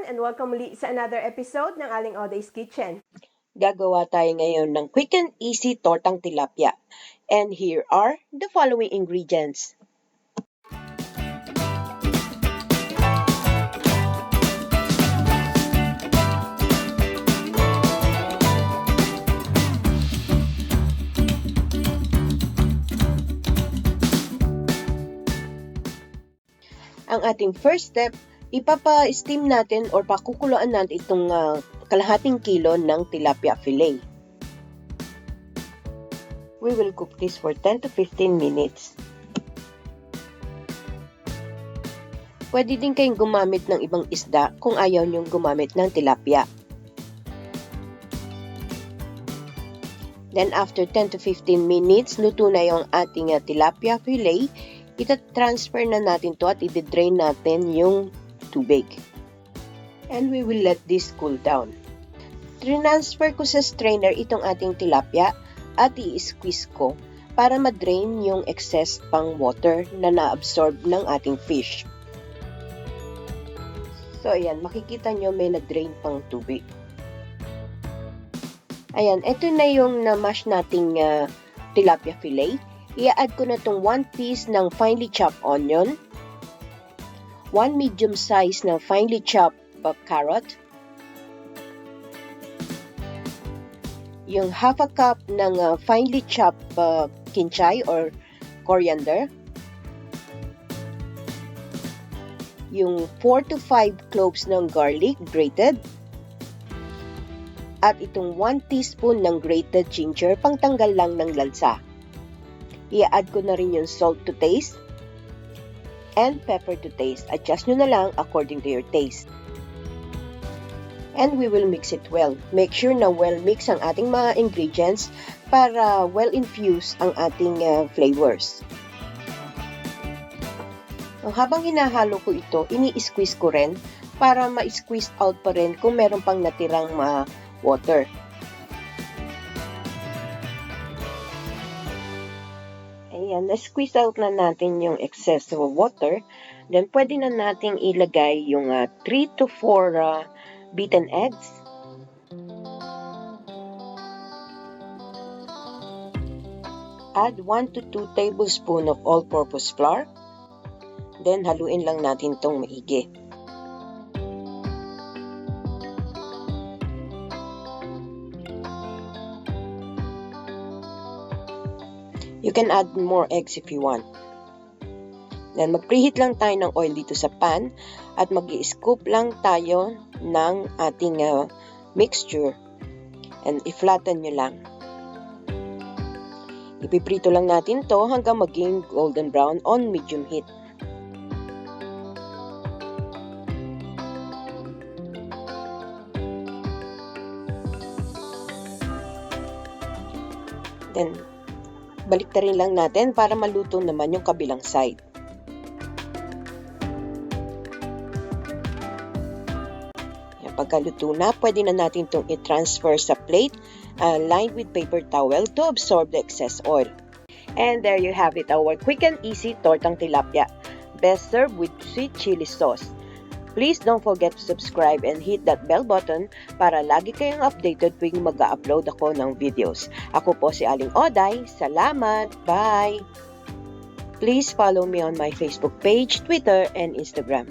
and welcome muli sa another episode ng Aling Oday's Kitchen. Gagawa tayo ngayon ng quick and easy tortang tilapia. And here are the following ingredients. Ang ating first step, ipapa-steam natin or pakukuluan natin itong kalahating kilo ng tilapia fillet. We will cook this for 10 to 15 minutes. Pwede din kayong gumamit ng ibang isda kung ayaw niyong gumamit ng tilapia. Then after 10 to 15 minutes, luto na yung ating tilapia fillet. Ita-transfer na natin to at i-drain natin yung tubig. And we will let this cool down. Transfer ko sa strainer itong ating tilapia at i-squeeze ko para ma-drain yung excess pang water na na-absorb ng ating fish. So ayan, makikita nyo may na-drain pang tubig. Ayan, ito na yung na-mash nating tilapia fillet. I-add ko na itong 1 piece ng finely chopped onion, 1 medium size na finely chopped carrot, yung half a cup ng finely chopped kinchay or coriander, yung 4 to 5 cloves ng garlic grated, at itong 1 teaspoon ng grated ginger pangtanggal lang ng lansa. I-add ko na rin yung salt to taste and pepper to taste. Adjust nyo na lang according to your taste. And we will mix it well. Make sure na well mix ang ating mga ingredients para well infuse ang ating flavors. So, habang hinahalo ko ito, ini-squeeze ko rin para ma-squeeze out pa rin kung meron pang natirang water. Ayan, na-squeeze out na natin yung excess of water. Then, pwede na nating ilagay yung 3 to 4 beaten eggs. Add 1 to 2 tablespoons of all-purpose flour. Then, haluin lang natin itong maigi. You can add more eggs if you want. Then, mag-preheat lang tayo ng oil dito sa pan at mag-i-scoop lang tayo ng ating mixture and i-flatten nyo lang. Ipiprito lang natin to hanggang maging golden brown on medium heat. Then, baliktarin lang natin para maluto naman yung kabilang side. Yan, pagkaluto na, pwede na natin itong i-transfer sa plate lined with paper towel to absorb the excess oil. And there you have it, our quick and easy tortang tilapia. Best served with sweet chili sauce. Please don't forget to subscribe and hit that bell button para lagi kayong updated tuwing mag-upload ako ng videos. Ako po si Aling Oday. Salamat! Bye! Please follow me on my Facebook page, Twitter, and Instagram.